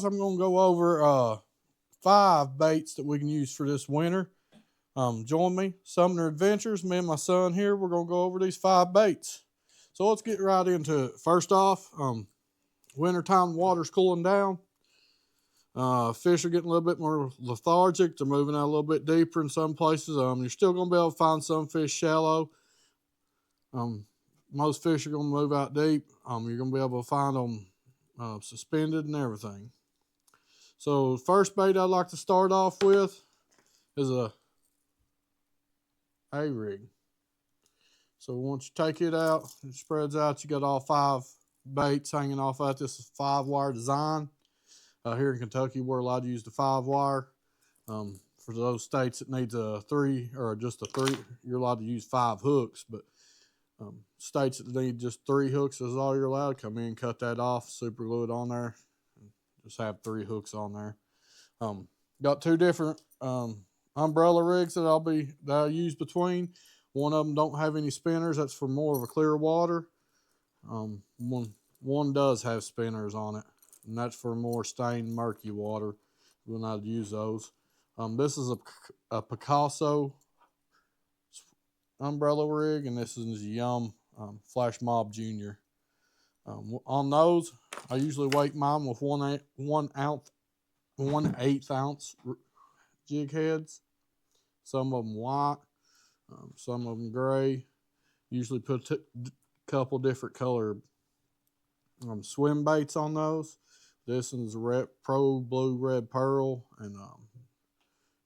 I'm going to go over 5 baits that we can use for this winter. Join me, Sumner Adventures. Me and my son here, we're going to go over these 5 baits. So let's get right into it. First off, wintertime, water's cooling down. Fish are getting a little bit more lethargic. They're moving out a little bit deeper in some places. You're still going to be able to find some fish shallow. Most fish are going to move out deep. You're going to be able to find them suspended and everything. So first bait I'd like to start off with is a rig. So once you take it out, it spreads out. You got all 5 baits hanging off that. This is 5-wire design. Here in Kentucky, we're allowed to use the 5-wire. For those states that needs a 3 or just a 3, you're allowed to use 5 hooks. But states that need just 3 hooks is all you're allowed. Come in, cut that off, super glue it on there. Just have 3 hooks on there. Got 2 different umbrella rigs that I'll use between. One of them don't have any spinners. That's for more of a clear water. One does have spinners on it, and that's for more stained, murky water. We'll not use those. This is a Picasso umbrella rig, and this is a Yum Flash Mob Junior. On those, I usually weight mine with 1/8 ounce jig heads. Some of them white, some of them gray. Usually put a couple different color swim baits on those. This one's Pro Blue Red Pearl and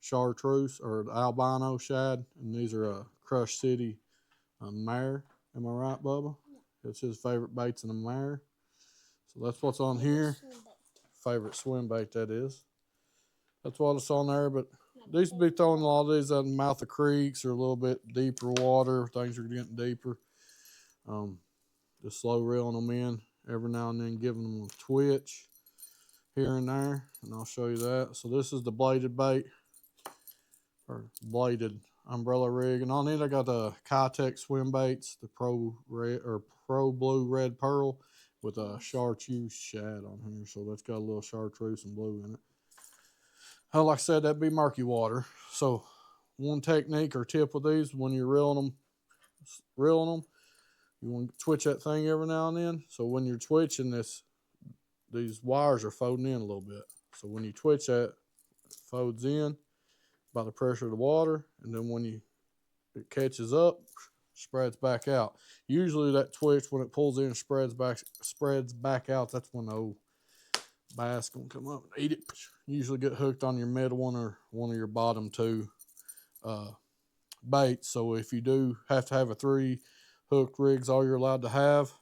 Chartreuse or albino shad, and these are Crush City mare. Am I right, Bubba? It's his favorite baits in the mare. So that's what's on here. Favorite swim bait, that is. That's what's on there, but these would be throwing a lot of these out in the mouth of creeks or a little bit deeper water. Things are getting deeper. Just slow reeling them in every now and then, giving them a twitch here and there, and I'll show you that. So this is the bladed bait, or bladed umbrella rig, and on it I got the Kitech swim baits, the Pro Blue Red Pearl with a chartreuse shad on here. So that's got a little chartreuse and blue in it. Like I said, that'd be murky water. So one technique or tip with these, when you're reeling them, you want to twitch that thing every now and then. So when you're twitching these wires are folding in a little bit. So when you twitch that, it folds in by the pressure of the water, and then when it catches up, spreads back out. Usually that twitch, when it pulls in, spreads back out. That's when the old bass gonna come up and eat it. Usually get hooked on your middle one or one of your bottom 2 baits. So if you do have to have a 3 hook rig's all you're allowed to have,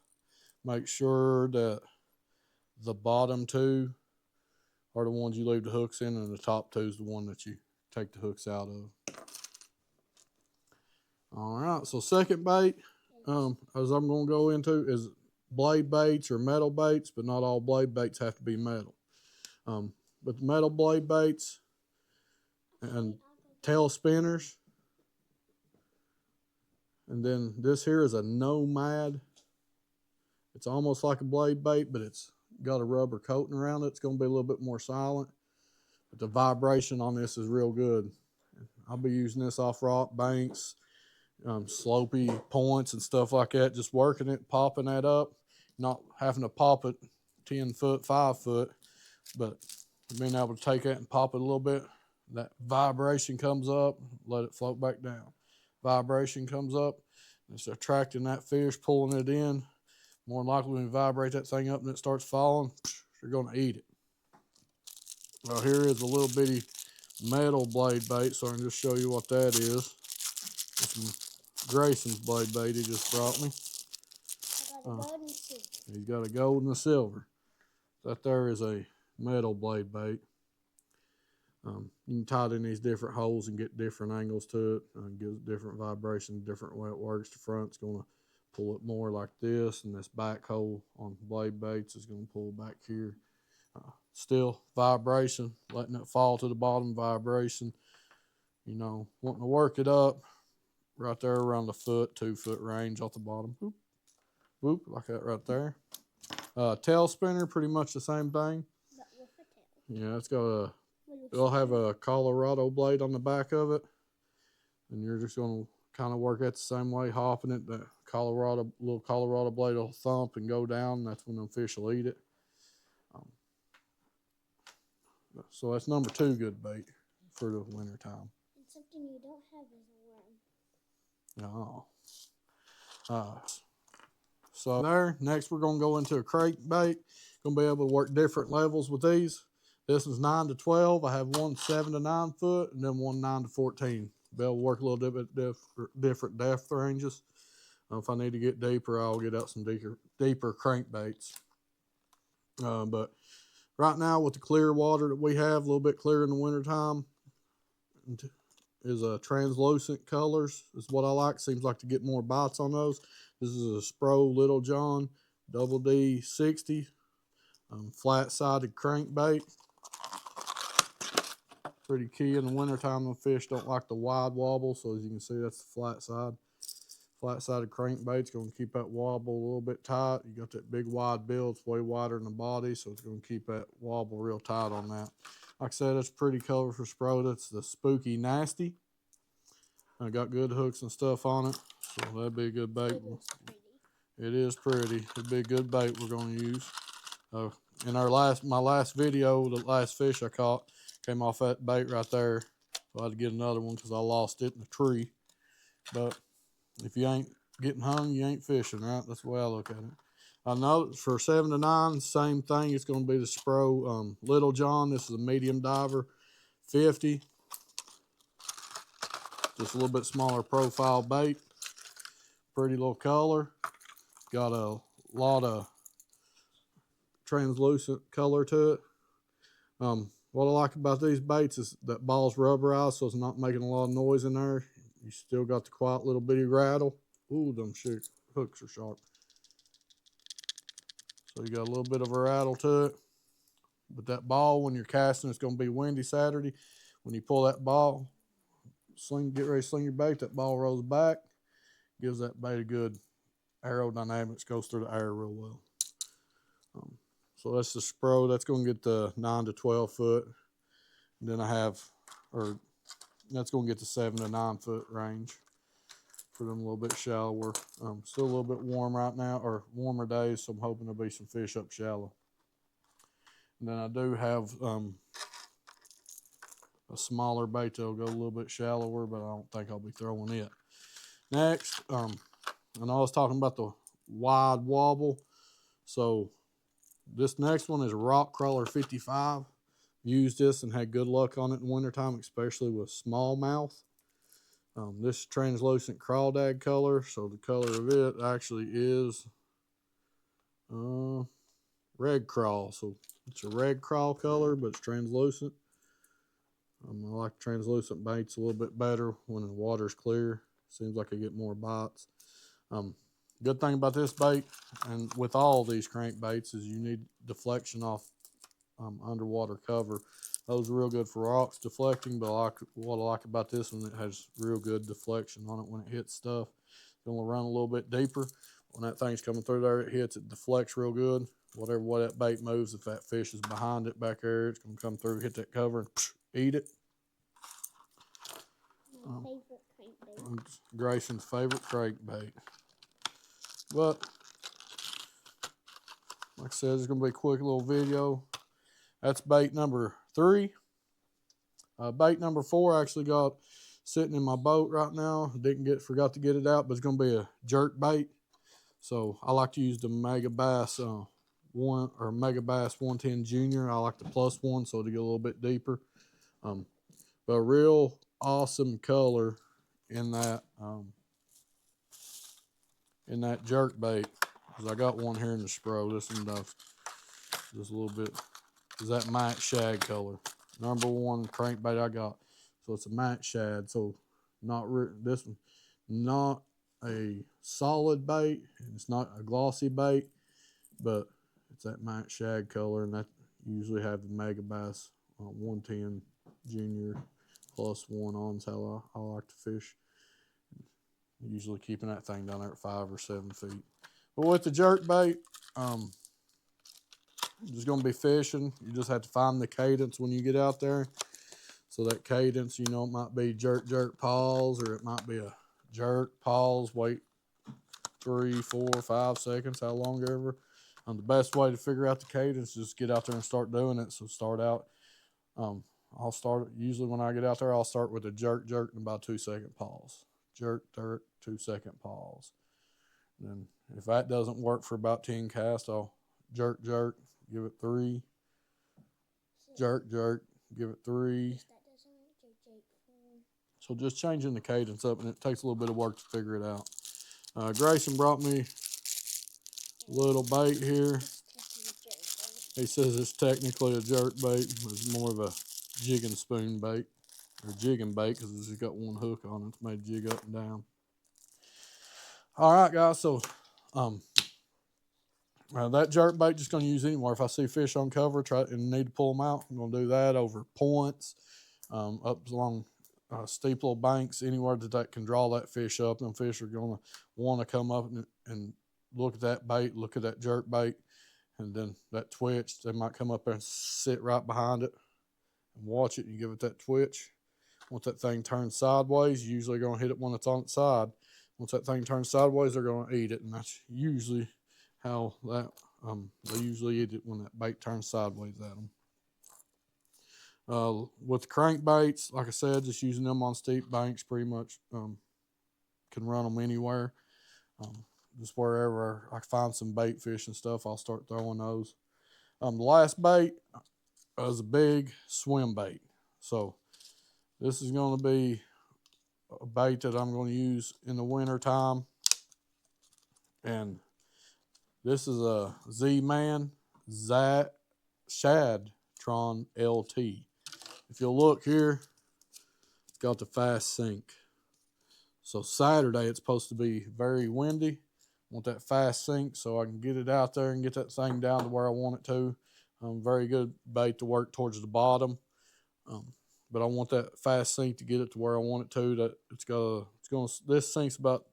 make sure that the bottom 2 are the ones you leave the hooks in, and the top 2 is the one that you take the hooks out of. All right, so second bait, as I'm going to go into, is blade baits or metal baits, but not all blade baits have to be metal. But the metal blade baits and tail spinners, and then this here is a Nomad. It's almost like a blade bait, but it's got a rubber coating around it. It's going to be a little bit more silent, but the vibration on this is real good. I'll be using this off rock banks, slopey points and stuff like that, just working it, popping that up, not having to pop it 10 foot, 5 foot, but being able to take it and pop it a little bit. That vibration comes up, let it float back down. Vibration comes up, it's attracting that fish, pulling it in. More than likely, when you vibrate that thing up and it starts falling, you're going to eat it. Well, here is a little bitty metal blade bait, so I can just show you what that is. Grayson's blade bait he just brought me. He's got a gold and a silver. That there is a metal blade bait. You can tie it in these different holes and get different angles to it. Gives different vibration, different way it works. The front's going to pull it more like this, and this back hole on blade baits is going to pull back here. Still vibration, letting it fall to the bottom, vibration. Wanting to work it up right there around the 2 foot range off the bottom. Whoop, whoop, like that right there. Tail spinner, pretty much the same thing. Yeah, it's got a, it'll have a Colorado blade on the back of it. And you're just going to kind of work it the same way, hopping it. The little Colorado blade will thump and go down. And that's when the fish will eat it. So that's number 2 good bait for the winter time. And something you don't have is a worm. No. So there, next we're going to go into a crankbait. Going to be able to work different levels with these. This is 9 to 12. I have one 7 to 9 foot and then one 9 to 14. Be able to work a little bit different depth ranges. If I need to get deeper, I'll get out some deeper crankbaits. But right now with the clear water that we have, a little bit clearer in the wintertime, is translucent colors is what I like. Seems like to get more bites on those. This is a Spro Little John Double D 60 flat-sided crankbait. Pretty key in the wintertime. The fish don't like the wide wobble, so as you can see, that's the flat side. Flat-sided crankbait's going to keep that wobble a little bit tight. You got that big wide bill. It's way wider than the body, so it's going to keep that wobble real tight on that. Like I said, that's a pretty color for Spro. That's the Spooky Nasty. I got good hooks and stuff on it, so that'd be a good bait. It is pretty. It'd be a good bait we're going to use. In my last video, the last fish I caught came off that bait right there. So I had to get another one because I lost it in the tree. But if you ain't getting hung, you ain't fishing, right? That's the way I look at it. I know for 7 to 9, same thing. It's going to be the Spro Little John. This is a medium diver, 50. Just a little bit smaller profile bait. Pretty little color. Got a lot of translucent color to it. What I like about these baits is that ball's rubberized, so it's not making a lot of noise in there. You still got the quiet little bitty rattle. Ooh, them hooks are sharp. So you got a little bit of a rattle to it. But that ball, when you're casting, it's going to be windy Saturday. When you pull that ball, get ready to sling your bait, that ball rolls back. Gives that bait a good aerodynamics, goes through the air real well. So that's the Spro. That's going to get the 9 to 12 foot. And then that's going to get the 7 to 9 foot range for them a little bit shallower. Still a little bit warm right now, or warmer days, so I'm hoping there'll be some fish up shallow. And then I do have a smaller bait that'll go a little bit shallower, but I don't think I'll be throwing it. Next, I know I was talking about the wide wobble. So this next one is Rock Crawler 55. Used this and had good luck on it in wintertime, especially with smallmouth. This is translucent crawdad color, so the color of it actually is red crawl. So it's a red crawl color, but it's translucent. I like translucent baits a little bit better when the water's clear. Seems like I get more bites. Good thing about this bait, and with all these crankbaits, is you need deflection off underwater cover. Those are real good for rocks deflecting, but what I like about this one, it has real good deflection on it when it hits stuff. It's going to run a little bit deeper. When that thing's coming through there, it hits, it deflects real good. Whatever way that bait moves, if that fish is behind it back there, it's going to come through, hit that cover, and eat it. My favorite crankbait. It's Grayson's favorite crankbait. But like I said, it's going to be a quick little video. That's bait number 3. Bait number 4 I actually got sitting in my boat right now. Forgot to get it out, but it's going to be a jerk bait. So I like to use the Megabass Megabass 110 Junior. I like the +1, so to get a little bit deeper. But a real awesome color in that jerk bait. Cause I got one here in the Spro. This one does just a little bit. Is that matte shad color? Number 1 crankbait I got. So it's a matte shad. So this one, not a solid bait. It's not a glossy bait, but it's that matte shad color, and that usually have the Megabass 110 Junior +1 on. Is how I like to fish. Usually keeping that thing down there at 5 or 7 feet. But with the jerk bait, You're just going to be fishing. You just have to find the cadence when you get out there. So that cadence, you know, it might be jerk, jerk, pause, or it might be a jerk, pause, wait 3, 4, 5 seconds, how long ever. The best way to figure out the cadence is just get out there and start doing it. So start out. I'll start usually when I get out there. I'll start with a jerk, jerk, and about 2-second pause. Jerk, jerk, 2-second pause. And then if that doesn't work for about 10 casts, I'll jerk, jerk, give it 3. Jerk, jerk, give it 3. So just changing the cadence up, and it takes a little bit of work to figure it out. Grayson brought me a little bait here. He says it's technically a jerk bait, but it's more of a jig and spoon bait, or jigging bait, because it's got one hook on it. It's made jig up and down. All right, guys, so that jerk bait just going to use anywhere. If I see fish on cover and need to pull them out, I'm going to do that over points, up along steep little banks, anywhere that can draw that fish up. Them fish are going to want to come up and look at that bait, look at that jerk bait, and then that twitch, they might come up there and sit right behind it and watch it. You give it that twitch. Once that thing turns sideways, you're usually going to hit it when it's on its side. Once that thing turns sideways, they're going to eat it, and that's usually how that they usually eat it, when that bait turns sideways at them. With crankbaits, like I said, just using them on steep banks pretty much can run them anywhere. Just wherever I find some bait fish and stuff, I'll start throwing those. The last bait is a big swim bait. So this is going to be a bait that I'm going to use in the winter time. And this is a Z-Man Shadtron LT. If you'll look here, it's got the fast sink. So Saturday, it's supposed to be very windy. I want that fast sink so I can get it out there and get that thing down to where I want it to. Very good bait to work towards the bottom. But I want that fast sink to get it to where I want it to. This sink's about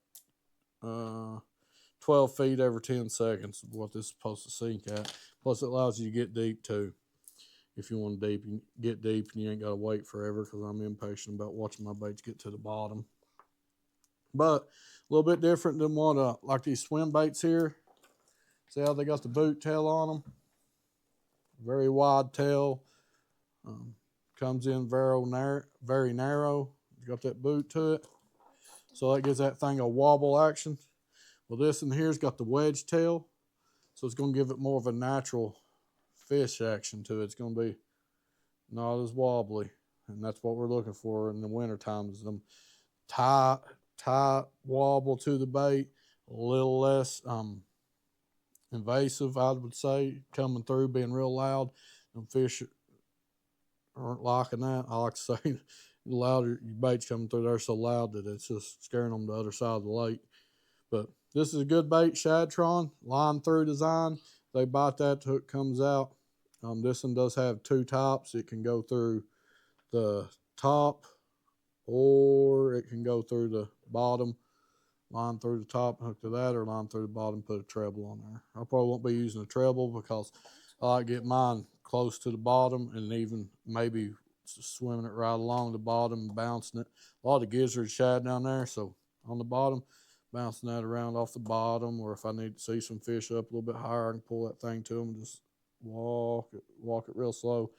12 feet every 10 seconds is what this is supposed to sink at. Plus, it allows you to get deep too. If you want to get deep and you ain't got to wait forever, because I'm impatient about watching my baits get to the bottom. But a little bit different than what, like these swim baits here. See how they got the boot tail on them? Very wide tail. Comes in very narrow. Got that boot to it. So that gives that thing a wobble action. Well, this in here's got the wedge tail. So it's going to give it more of a natural fish action to it. It's going to be not as wobbly. And that's what we're looking for in the winter times. Them tight wobble to the bait. A little less invasive, I would say, coming through, being real loud. Them fish aren't liking that. I like to say the louder your bait's coming through, they're so loud that it's just scaring them to the other side of the lake. But this is a good bait, Shadtron, line through design. They bite that, the hook comes out. This one does have 2 tops. It can go through the top, or it can go through the bottom, line through the top, hook to that, or line through the bottom, put a treble on there. I probably won't be using a treble because I like to get mine close to the bottom and even maybe swimming it right along the bottom and bouncing it. A lot of gizzard shad down there, so on the bottom, bouncing that around off the bottom, or if I need to see some fish up a little bit higher, I can pull that thing to them and just walk it real slow.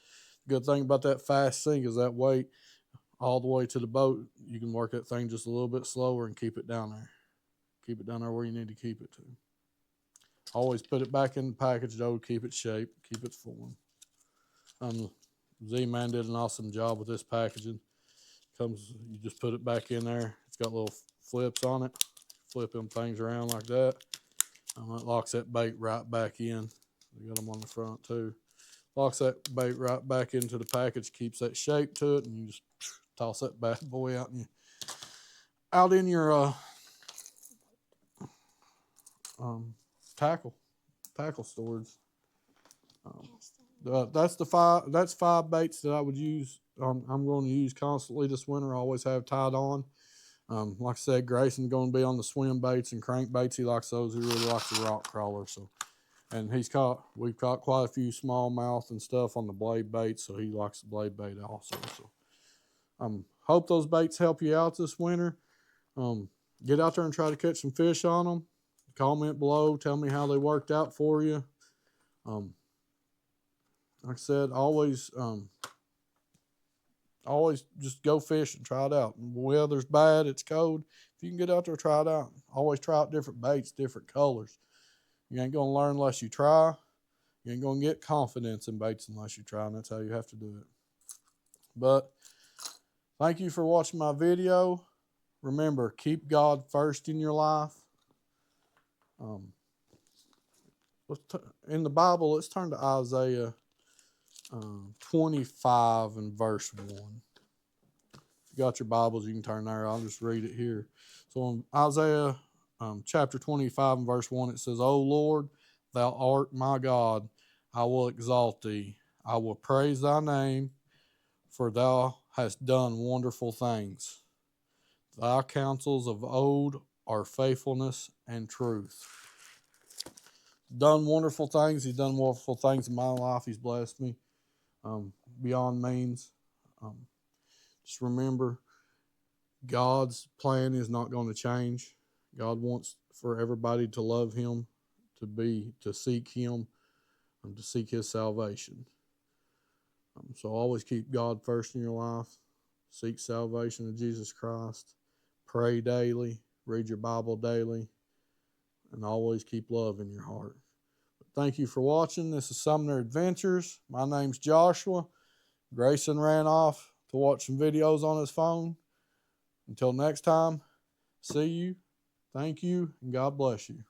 Good thing about that fast sink is that weight all the way to the boat, you can work that thing just a little bit slower and keep it down there. Keep it down there where you need to keep it to. Always put it back in the package though, keep its shape, keep its form. Z-Man did an awesome job with this packaging. You just put it back in there. It's got little flips on it. Flip them things around like that. It locks that bait right back in. They got them on the front too. Locks that bait right back into the package, keeps that shape to it, and you just toss that bad boy out in your tackle storage. That's 5 baits that I would use. I'm going to use constantly this winter. I always have tied on. Like I said, Grayson's going to be on the swim baits and crank baits. He likes those. He really likes the rock crawler. So And we've caught quite a few smallmouth and stuff on the blade bait, so he likes the blade bait also. So hope those baits help you out this winter. Get out there and try to catch some fish on them. Comment below, tell me how they worked out for you. Like I said, always just go fish and try it out. The weather's bad, it's cold. If you can get out there, try it out. Always try out different baits, different colors. You ain't gonna learn unless you try. You ain't gonna get confidence in baits unless you try, and that's how you have to do it. But thank you for watching my video. Remember, keep God first in your life. In the Bible, let's turn to Isaiah 25 and verse 1. If you got your Bibles, you can turn there. I'll just read it here. So in Isaiah chapter 25 and verse 1, it says, O Lord, thou art my God. I will exalt thee. I will praise thy name, for thou hast done wonderful things. Thy counsels of old are faithfulness and truth. Done wonderful things. He's done wonderful things in my life. He's blessed me beyond means. Just remember, God's plan is not going to change. God wants for everybody to love him, to seek him, and to seek his salvation. So always keep God first in your life. Seek salvation of Jesus Christ. Pray daily. Read your Bible daily. And always keep love in your heart. Thank you for watching. This is Sumner Adventures. My name's Joshua. Grayson ran off to watch some videos on his phone. Until next time, see you, thank you, and God bless you.